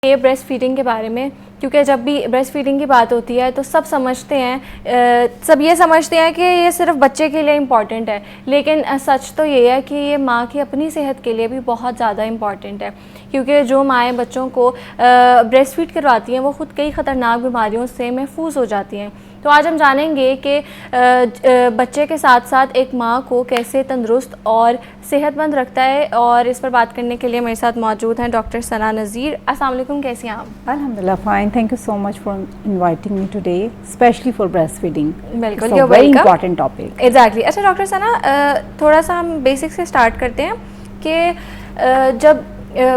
ये breast feeding के बारे में, क्योंकि जब भी ब्रेस्ट फीडिंग की बात होती है तो सब समझते हैं, सब ये समझते हैं कि ये सिर्फ बच्चे के लिए इम्पॉर्टेंट है, लेकिन सच तो ये है कि ये माँ की अपनी सेहत के लिए भी बहुत ज़्यादा इम्पॉर्टेंट है। क्योंकि जो माएँ बच्चों को ब्रेस्ट फीड करवाती हैं वो ख़ुद कई ख़तरनाक बीमारियों से महफूज हो जाती हैं। तो आज हम जानेंगे कि बच्चे के साथ साथ एक माँ को कैसे तंदुरुस्त और सेहतमंद रखता है, और इस पर बात करने के लिए मेरे साथ मौजूद हैं डॉक्टर सना नज़ीर। अस्सलाम वालेकुम, कैसी हैं आप? अल्हम्दुलिल्लाह fine, thank you so much for inviting me today, specially for breast feeding. बिल्कुल, you very important topic. Exactly. अच्छा डॉक्टर सना, थोड़ा सा हम बेसिक से स्टार्ट करते हैं कि जब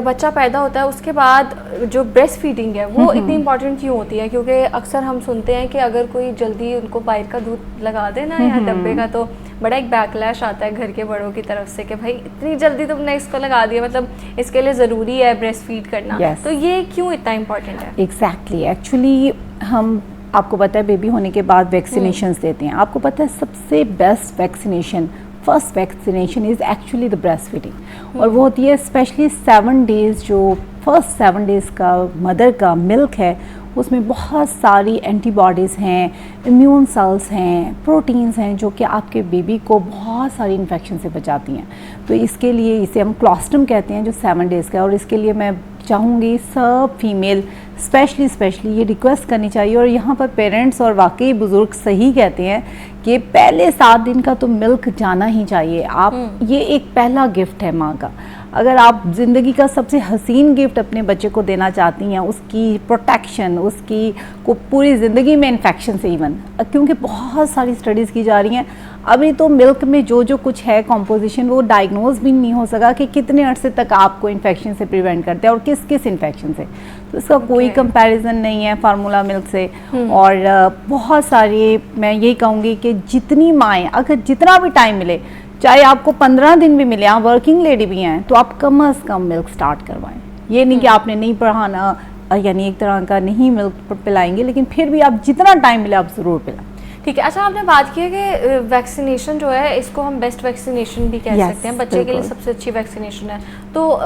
बच्चा पैदा होता है उसके बाद जो ब्रेस्ट फीडिंग है वो इतनी इम्पॉर्टेंट क्यों होती है? क्योंकि अक्सर हम सुनते हैं कि अगर कोई जल्दी उनको बाहर का दूध लगा दे ना या डब्बे का, तो बड़ा एक बैकलैश आता है घर के बड़ों की तरफ से कि भाई इतनी जल्दी तुमने इसको लगा दिया, मतलब इसके लिए ज़रूरी है ब्रेस्ट फीड करना। तो ये क्यों इतना इम्पॉर्टेंट है? एग्जैक्टली, एक्चुअली हम आपको पता है बेबी होने के बाद वैक्सीनेशन देते हैं। आपको पता है सबसे best vaccination, first vaccination is actually the breast feeding, और वो होती है स्पेशली 7 डेज़, जो फर्स्ट 7 डेज़ का मदर का मिल्क है उसमें बहुत सारी एंटीबॉडीज़ हैं, इम्यून सेल्स हैं, प्रोटीन्स हैं जो कि आपके बेबी को बहुत सारी इन्फेक्शन से बचाती हैं। तो इसके लिए इसे हम क्लोस्ट्रम कहते हैं जो 7 डेज़ का है, और इसके लिए मैं चाहूँगी सब फीमेल स्पेशली ये रिक्वेस्ट करनी चाहिए, और यहाँ पर पेरेंट्स और वाकई बुज़ुर्ग सही कहते हैं कि पहले 7 दिन का तो मिल्क जाना ही चाहिए। आप ये एक पहला गिफ्ट है माँ का। अगर आप ज़िंदगी का सबसे हसीन गिफ्ट अपने बच्चे को देना चाहती हैं, उसकी प्रोटेक्शन, उसकी को पूरी ज़िंदगी में इन्फेक्शन से इवन, क्योंकि बहुत सारी स्टडीज़ की जा रही हैं अभी तो मिल्क में जो कुछ है कंपोजिशन वो डायग्नोज भी नहीं हो सका कि कितने अरसे तक आपको इन्फेक्शन से प्रिवेंट करते हैं और किस इन्फेक्शन से। तो इसका कोई कंपैरिजन नहीं है फार्मूला मिल्क से। और बहुत सारी, मैं यही कहूँगी कि जितनी माएँ अगर जितना भी टाइम मिले, चाहे आपको 15 दिन भी मिले, आप वर्किंग लेडी भी हैं, तो आप कम अज़ कम मिल्क स्टार्ट करवाएं। ये नहीं कि आपने नहीं पढ़ाना, यानी एक तरह का नहीं मिल्क पिलाएंगे, लेकिन फिर भी आप जितना टाइम मिले आप ज़रूर पिलाएं। ठीक है। अच्छा, आपने बात की है कि वैक्सीनेशन जो है इसको हम बेस्ट वैक्सीनेशन भी कह सकते हैं, बच्चे के लिए सबसे अच्छी वैक्सीनेशन है। तो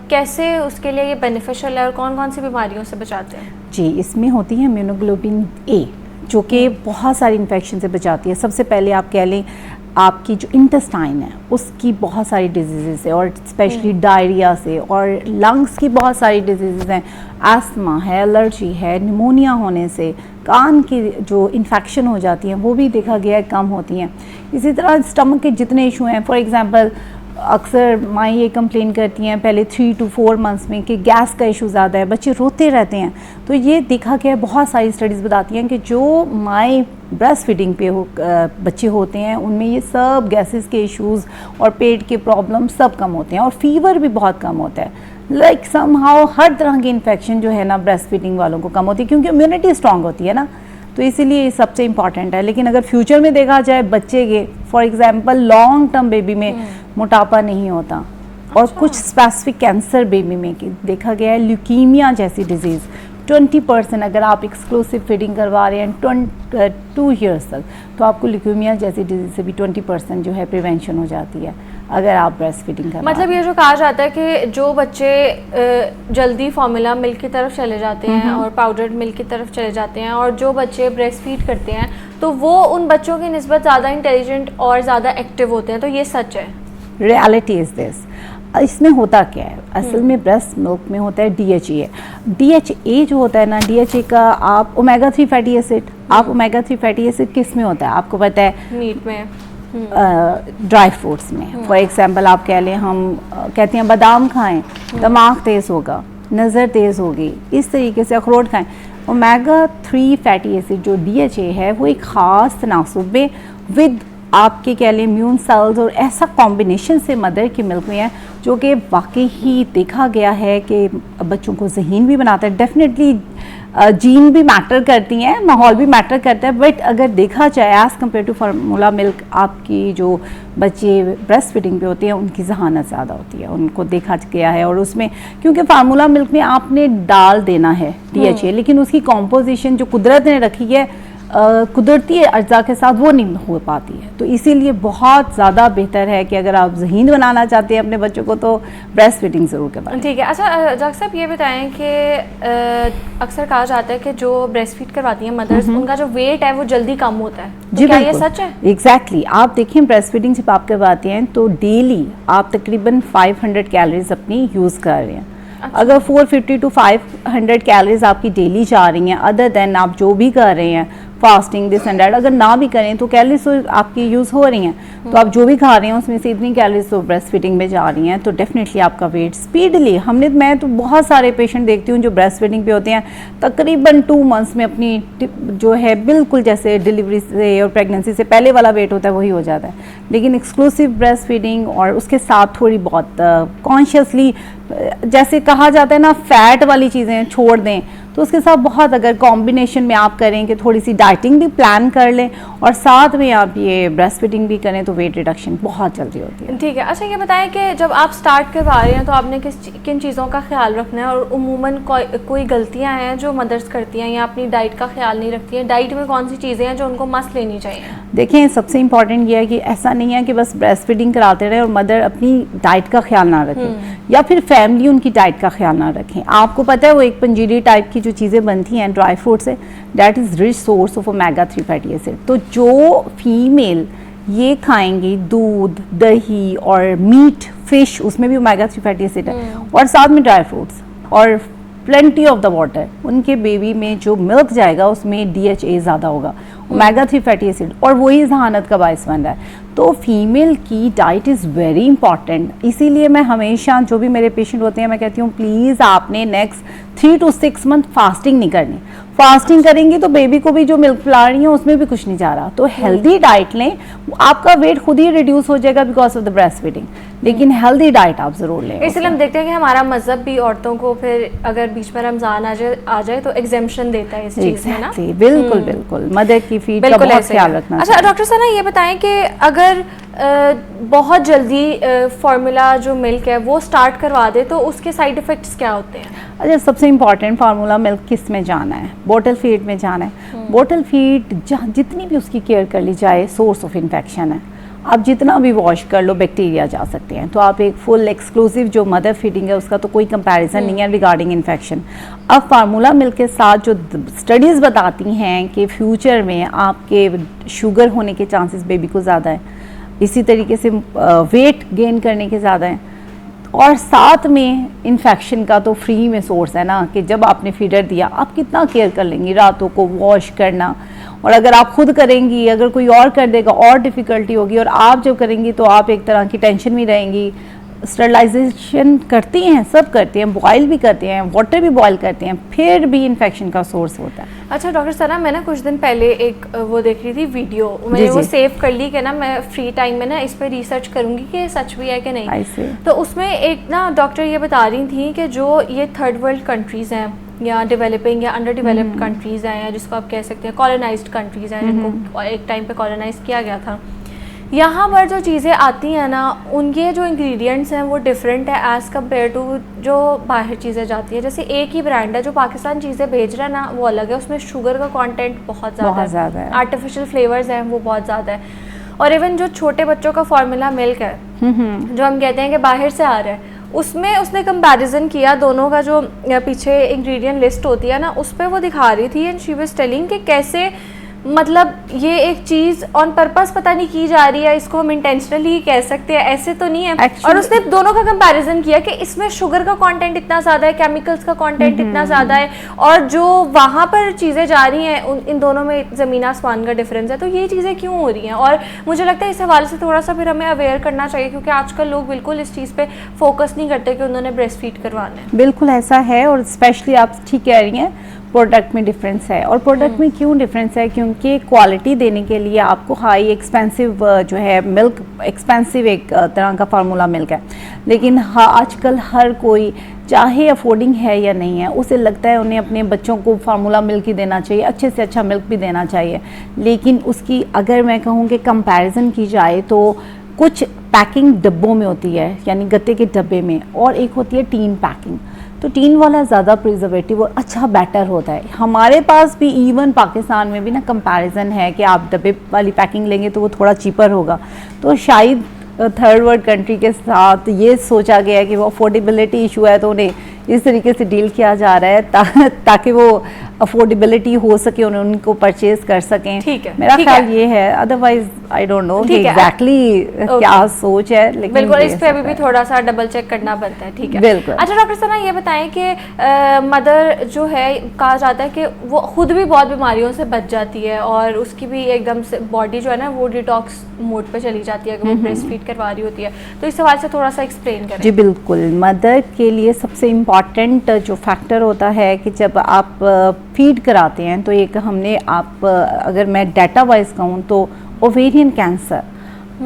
कैसे उसके लिए ये बेनिफिशियल है और कौन कौन सी बीमारियों से बचाते हैं? जी, इसमें होती है इम्यूनोग्लोबिन ए जो कि बहुत सारी इन्फेक्शन से बचाती है। सबसे पहले आप कह लें आपकी जो इंटेस्टाइन है उसकी बहुत सारी डिजीज़ है, और स्पेशली डायरिया से, और लंग्स की बहुत सारी डिजीज़ हैं, आस्थमा है, एलर्जी है, निमोनिया होने से, कान की जो इन्फेक्शन हो जाती हैं वो भी देखा गया है कम होती हैं। इसी तरह स्टमक के जितने इशू हैं, फॉर एग्जांपल अक्सर माँ ये कंप्लेन करती हैं पहले 3 to 4 मंथ्स में कि गैस का इशू ज़्यादा है, बच्चे रोते रहते हैं। तो ये देखा गया है, बहुत सारी स्टडीज़ बताती हैं कि जो माएँ ब्रेस्ट फीडिंग पे बच्चे होते हैं उनमें ये सब गैसेस के इश्यूज़ और पेट के प्रॉब्लम सब कम होते हैं, और फीवर भी बहुत कम होता है। लाइक समहाउ हर तरह की इन्फेक्शन जो है ना ब्रेस्ट फीडिंग वालों को कम होती है, क्योंकि इम्यूनिटी स्ट्रांग होती है ना, तो इसीलिए ये सबसे इम्पॉर्टेंट है। लेकिन अगर फ्यूचर में देखा जाए बच्चे के, for example long term baby में मोटापा नहीं होता, और कुछ स्पेसिफिक कैंसर बेबी में देखा गया है ल्यूकीमिया जैसी डिजीज़ 20% अगर आप एक्सक्लूसिव फीडिंग करवा रहे हैं 2 ईयर्स तक, तो आपको ल्यूकीमिया जैसी डिजीज़ से भी 20% जो है प्रिवेंशन हो जाती है अगर आप ब्रेस्ट फीडिंग करवा। मतलब ये जो कहा जाता है कि जो बच्चे जल्दी फार्मूला मिल्क की तरफ चले जाते हैं और पाउडर्ड मिल्क की तरफ चले जाते हैं, और जो बच्चे ब्रेस्ट फीड करते हैं तो वो उन बच्चों की निस्बत ज़्यादा इंटेलिजेंट और ज़्यादा एक्टिव होते हैं, तो ये सच है? Reality is this. इसमें होता क्या है असल में, ब्रेस्ट मिल्क में होता है DHA। DHA जो होता है ना, DHA का आप ओमेगा 3 फैटी एसिड, आप ओमेगा 3 फैटी एसिड किस में होता है आपको पता है? मीट में, ड्राई फ्रूट्स में। फॉर एग्जांपल आप कह लें, हम कहते हैं बादाम खाएं दिमाग तेज़ होगा, नज़र तेज़ होगी, इस तरीके से अखरोट खाएं। ओमेगा 3 फैटी एसिड जो DHA है वो एक ख़ास तनासुब में विद आपके कह लें इम्यून सेल्स और ऐसा कॉम्बिनेशन से मदर की मिल्क में है जो कि वाकई ही देखा गया है कि बच्चों को ज़हीन भी बनाता है। डेफिनेटली जीन भी मैटर करती हैं, माहौल भी मैटर करता है, बट अगर देखा जाए as compare to formula milk, आपकी जो बच्चे ब्रेस्ट फीडिंग पे होते हैं उनकी जहानत ज़्यादा होती है, उनको देखा गया है। और उसमें क्योंकि फार्मूला मिल्क में आपने डाल देना है DHA, लेकिन उसकी कॉम्पोजिशन जो कुदरत ने रखी है कुदरती अज्जा के साथ वो नहीं हो पाती है। तो इसीलिए बहुत ज़्यादा बेहतर है कि अगर आप ज़हीन बनाना चाहते हैं अपने बच्चों को तो ब्रेस्ट फीडिंग ज़रूर करवाएं। ठीक है। अच्छा डॉक्टर साहब ये बताएं कि अक्सर कहा जाता है कि जो ब्रेस्ट फीड करवाती हैं मदर्स, उनका जो वेट है वो जल्दी कम होता है, तो जी क्या बिल्कुल, ये सच है? एग्जैक्टली आप देखें ब्रेस्ट फीडिंग जब आप करवाते हैं तो डेली आप तकरीबन 500 कैलोरीज अपनी यूज़ कर रहे हैं। अच्छा। अगर 450 टू 500 कैलोरीज आपकी डेली जा रही हैं, अदर देन आप जो भी कर रहे हैं फास्टिंग दिस एंड दैट, अगर ना भी करें तो कैलोरीज तो आपकी यूज़ हो रही हैं, तो आप जो भी खा रहे हैं उसमें से इतनी कैलोरीज तो ब्रेस्ट फीडिंग में जा रही हैं, तो डेफिनेटली आपका वेट स्पीडली, मैं तो बहुत सारे पेशेंट देखती हूँ जो ब्रेस्ट फीडिंग पे होते हैं तकरीबन 2 मंथ्स में अपनी जो है बिल्कुल जैसे डिलीवरी से और प्रेगनेंसी से पहले वाला वेट होता है वही हो जाता है। लेकिन एक्सक्लूसिव ब्रेस्ट फीडिंग और उसके साथ थोड़ी बहुत कॉन्शियसली जैसे कहा जाता है ना फैट वाली चीज़ें छोड़ दें, तो उसके साथ बहुत अगर कॉम्बिनेशन में आप करें कि थोड़ी सी डाइटिंग भी प्लान कर लें और साथ में आप ये ब्रेस्ट फीडिंग भी करें तो वेट रिडक्शन बहुत जल्दी होती है। ठीक है। अच्छा ये बताएं कि जब आप स्टार्ट करवा रहे हैं तो आपने किन चीज़ों का ख्याल रखना है, और उमूमन कोई गलतियां हैं जो मदर्स करती हैं या अपनी डाइट का ख्याल नहीं रखती हैं? डाइट में कौन सी चीज़ें हैं जो उनको मस्ट लेनी चाहिए? देखें सबसे इंपॉर्टेंट ये है कि ऐसा नहीं है कि बस ब्रेस्ट फीडिंग कराते रहे और मदर अपनी डाइट का ख्याल ना रखें या फिर फैमिली उनकी डाइट का ख्याल ना रखें। आपको पता है वो एक पंजीरी टाइप की जो चीज़ें बनती हैं ड्राई फ्रूट से, that is rich source of omega 3 fatty acid. तो जो फीमेल ये खाएंगी दूध दही और मीट फिश, उसमें भी ओमेगा 3 फैटी एसिड है और साथ में ड्राई फ्रूट्स और प्लेंटी ऑफ द वाटर, उनके बेबी में जो मिल्क जाएगा उसमें DHA ज़्यादा होगा, ओमेगा 3 फैटी एसिड, और वही जहानत का बायस बन रहा है। तो फीमेल की डाइट इज़ वेरी इंपॉर्टेंट। इसीलिए मैं हमेशा जो भी मेरे पेशेंट होते हैं मैं कहती हूँ प्लीज़ आपने नेक्स्ट 3 to 6 मंथ फास्टिंग नहीं करनी। फास्टिंग करेंगी तो बेबी को भी जो मिल्क पिला रही है उसमें भी कुछ नहीं जा रहा। तो हेल्दी डाइट लें, आपका वेट खुद ही रिड्यूस हो जाएगा because of the breast feeding, लेकिन हेल्दी डाइट आप ज़रूर लें। इसलिए हम देखते हैं कि हमारा मजहब भी औरतों को फिर अगर बीच में रमज़ान आ जाए तो एग्जेम्पशन देता है इस चीज़ में ना। बिल्कुल बिल्कुल, मदर की फीड का बहुत ख्याल रखना। अच्छा डॉक्टर साहब ये बताएं कि अगर बहुत जल्दी फार्मूला जो मिल्क है वो स्टार्ट करवा दे तो उसके साइड इफ़ेक्ट्स क्या होते हैं? अच्छा सबसे इम्पॉर्टेंट फार्मूला मिल्क किस में जाना है? बोटल फीड में जाना है। बोटल फीड जितनी भी उसकी केयर कर ली जाए सोर्स ऑफ इन्फेक्शन है, आप जितना भी वॉश कर लो बैक्टीरिया जा सकते हैं। तो आप एक फुल एक्सक्लूसिव जो मदर फीडिंग है उसका तो कोई कंपैरिजन नहीं है रिगार्डिंग इन्फेक्शन। अब फार्मूला मिल्क के साथ जो स्टडीज़ बताती हैं कि फ्यूचर में आपके शुगर होने के चांसेस बेबी को ज़्यादा है, इसी तरीके से वेट गेन करने के ज़्यादा हैं, और साथ में इन्फेक्शन का तो फ्री में सोर्स है ना कि जब आपने फीडर दिया आप कितना केयर कर लेंगी रातों को वॉश करना, और अगर आप खुद करेंगी अगर कोई और कर देगा और डिफ़िकल्टी होगी, और आप जब करेंगी तो आप एक तरह की टेंशन में रहेंगी। स्टरलाइजेशन करती हैं, सब करती हैं, बॉयल भी करते हैं, वाटर भी बॉयल करते हैं, फिर भी इन्फेक्शन का सोर्स होता है। अच्छा डॉक्टर सना, मैं ना कुछ दिन पहले एक वो देख रही थी वीडियो, मैंने वो सेव कर ली कि ना मैं फ्री टाइम में ना इस पर रिसर्च करूंगी कि ये सच भी है कि नहीं। तो उसमें एक ना डॉक्टर ये बता रही थी कि जो ये थर्ड वर्ल्ड कंट्रीज़ हैं या डेवलपिंग या अंडर डेवलप्ड कंट्रीज़ हैं, या जिसको आप कह सकते हैं कॉलोनाइज्ड कंट्रीज़ हैं जिनको एक टाइम पे कॉलोनाइज किया गया था, यहाँ पर जो चीज़ें आती हैं ना उनके जो इंग्रेडिएंट्स हैं वो डिफरेंट है एज़ कम्पेयर टू जो बाहर चीज़ें जाती है। जैसे एक ही ब्रांड है जो पाकिस्तान चीज़ें भेज रहा है ना वो अलग है, उसमें शुगर का कंटेंट बहुत ज़्यादा है, आर्टिफिशियल फ्लेवर्स हैं वो बहुत ज़्यादा है, और इवन जो छोटे बच्चों का फार्मूला मिल्क है जो हम कहते हैं कि बाहर से आ रहा है, उसमें उसने कंपैरिजन किया दोनों का, जो पीछे इंग्रेडिएंट लिस्ट होती है ना उस पर वो दिखा रही थी एंड शी वाज टेलिंग कि कैसे मतलब ये एक चीज़ ऑन पर्पस पता नहीं की जा रही है, इसको हम इंटेंशनली ही कह सकते हैं, ऐसे तो नहीं है। और उसने दोनों का कंपैरिजन किया कि इसमें शुगर का कंटेंट इतना ज़्यादा है, केमिकल्स का कंटेंट इतना ज़्यादा है, और जो वहाँ पर चीज़ें जा रही हैं इन दोनों में ज़मीन आसमान का डिफरेंस है। तो ये चीज़ें क्यों हो रही हैं? और मुझे लगता है इस हवाले से थोड़ा सा फिर हमें अवेयर करना चाहिए, क्योंकि आजकल लोग बिल्कुल इस चीज़ पर फोकस नहीं करते कि उन्होंने ब्रेस्ट फीड करवाना है। बिल्कुल ऐसा है, और स्पेशली आप ठीक कह रही हैं प्रोडक्ट में डिफरेंस है। और प्रोडक्ट में क्यों डिफरेंस है? क्योंकि क्वालिटी देने के लिए आपको हाई एक्सपेंसिव जो है मिल्क, एक्सपेंसिव एक तरह का फार्मूला मिल्क है, लेकिन हाँ आजकल हर कोई चाहे अफोर्डिंग है या नहीं है उसे लगता है उन्हें अपने बच्चों को फार्मूला मिल्क ही देना चाहिए, अच्छे से अच्छा मिल्क भी देना चाहिए। लेकिन उसकी अगर मैं कहूँ कि कंपैरिजन की जाए तो कुछ पैकिंग डब्बों में होती है, यानी गत्ते के डब्बे में, और एक होती है टीन पैकिंग। तो टीन वाला ज़्यादा प्रिजर्वेटिव और अच्छा बेटर होता है। हमारे पास भी इवन पाकिस्तान में भी ना कंपैरिजन है कि आप डब्बे वाली पैकिंग लेंगे तो वो थोड़ा चीपर होगा, तो शायद थर्ड वर्ल्ड कंट्री के साथ ये सोचा गया है कि वो अफोर्डेबिलिटी इशू है तो उन्हें इस तरीके से डील किया जा रहा है ताकि वो अफोर्डेबिलिटी हो सके, उनको परचेज कर सकें। ठीक है, मेरा ठीक ख्याल है। ये है, अदरवाइज आई डोंट नो ठीक है। एग्जैक्टली क्या सोच है, लेकिन बिल्कुल ये इस पे अभी सब भी है। थोड़ा सा डबल चेक करना बनता है। ठीक है, बिल्कुल। अच्छा डॉक्टर सना ये बताएं कि मदर जो है, कहा जाता है कि वो खुद भी बहुत बीमारियों से बच जाती है और उसकी भी एकदम से बॉडी जो है ना वो डिटॉक्स मोड पे चली जाती है अगर वो ब्रेस्ट फीड करवा रही होती है, तो इस सवाल से थोड़ा सा एक्सप्लेन करें। जी बिल्कुल, मदर के लिए सबसे इम्पॉर्टेंट जो फैक्टर होता है कि जब आप फीड कराते हैं तो एक हमने आप अगर मैं डाटा वाइज कहूँ तो ओवेरियन कैंसर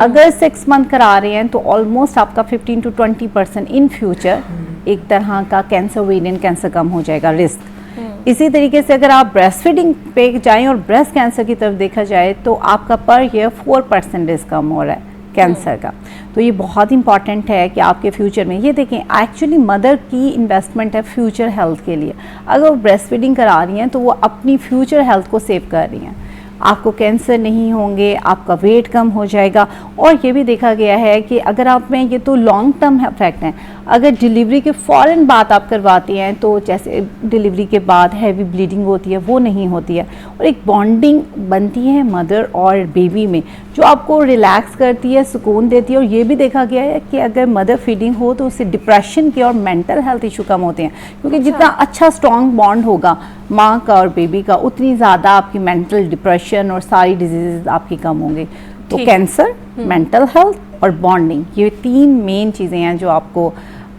अगर 6 मंथ करा रहे हैं तो ऑलमोस्ट आपका 15 to 20% इन फ्यूचर एक तरह का कैंसर, ओवेरियन कैंसर कम हो जाएगा रिस्क। इसी तरीके से अगर आप ब्रेस्ट फीडिंग पे जाएं और ब्रेस्ट कैंसर की तरफ देखा जाए तो आपका पर ईयर 4% रिस्क कम हो रहा है कैंसर का। तो ये बहुत इंपॉर्टेंट है कि आपके फ्यूचर में ये देखें, एक्चुअली मदर की इन्वेस्टमेंट है फ्यूचर हेल्थ के लिए। अगर वो ब्रेस्ट फीडिंग करा रही हैं तो वो अपनी फ्यूचर हेल्थ को सेव कर रही हैं, आपको कैंसर नहीं होंगे, आपका वेट कम हो जाएगा। और ये भी देखा गया है कि अगर आप में, ये तो लॉन्ग टर्म इफेक्ट हैं, अगर डिलीवरी के फ़ौरन बाद आप करवाती हैं तो जैसे डिलीवरी के बाद हैवी ब्लीडिंग होती है वो नहीं होती है और एक बॉन्डिंग बनती है मदर और बेबी में जो आपको रिलैक्स करती है, सुकून देती है। और ये भी देखा गया है कि अगर मदर फीडिंग हो तो उससे डिप्रेशन के और मेंटल हेल्थ इशू कम होते हैं, क्योंकि जितना अच्छा स्ट्रॉन्ग बॉन्ड होगा माँ का और बेबी का उतनी ज़्यादा आपकी मेंटल डिप्रेशन और सारी डिजीज़ आपकी कम होंगे। तो कैंसर, मेंटल हेल्थ और बॉन्डिंग, ये 3 मेन चीज़ें हैं जो आपको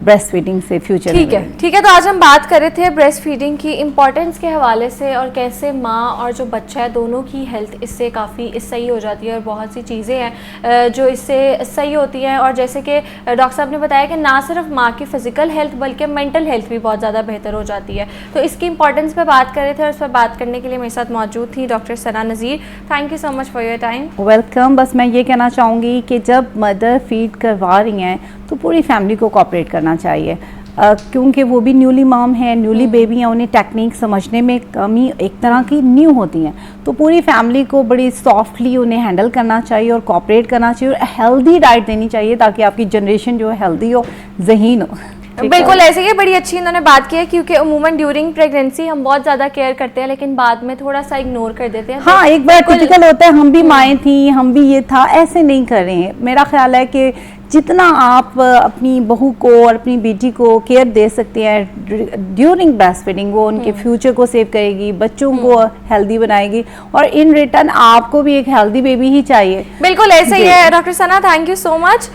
ब्रेस्ट फीडिंग से फ्यूचर ठीक है, ठीक है। तो आज हम बात कर रहे थे ब्रेस्ट फीडिंग की इम्पोर्टेंस के हवाले से और कैसे माँ और जो बच्चा है दोनों की हेल्थ इससे काफ़ी सही हो जाती है और बहुत सी चीज़ें हैं जो इससे सही होती हैं। और जैसे कि डॉक्टर साहब ने बताया कि ना सिर्फ माँ की फ़िज़िकल हेल्थ बल्कि मेंटल हेल्थ भी बहुत ज़्यादा बेहतर हो जाती है। तो इसकी इंपॉर्टेंस पर बात कर रहे थे और इस पर बात करने के लिए मेरे साथ मौजूद थी doctor Sana Nazir. Thank you so much for your time. Welcome. बस मैं ये कहना चाहूँगी कि जब मदर फीड करवा रही हैं तो पूरी फैमिली को कोऑपरेट करना चाहिए, क्योंकि वो भी न्यूली मॉम है, न्यूली बेबी हैं, उन्हें टेक्निक समझने में कमी एक तरह की न्यू होती हैं। तो पूरी फैमिली को बड़ी सॉफ्टली उन्हें हैंडल करना चाहिए और कोऑपरेट करना चाहिए और हेल्दी डाइट देनी चाहिए ताकि आपकी जनरेशन जो है हेल्दी हो, ज़हीन हो। बिल्कुल ऐसे ही बड़ी अच्छी इन्होंने बात की है, क्योंकि उमूमन ड्यूरिंग प्रेगनेंसी हम बहुत ज़्यादा केयर करते हैं लेकिन बाद में थोड़ा सा इग्नोर कर देते हैं। हाँ, एक बार टिपिकल होता है, हम भी माएँ थी, हम भी ये था, ऐसे नहीं कर रहे हैं। मेरा ख्याल है कि जितना आप अपनी बहू को और अपनी बेटी को केयर दे सकते हैं ड्यूरिंग ब्रेस्ट फीडिंग, वो उनके फ्यूचर को सेव करेगी, बच्चों को हेल्दी बनाएगी और इन रिटर्न आपको भी एक हेल्दी बेबी ही चाहिए। बिल्कुल ऐसे ही है doctor Sana, thank you so much.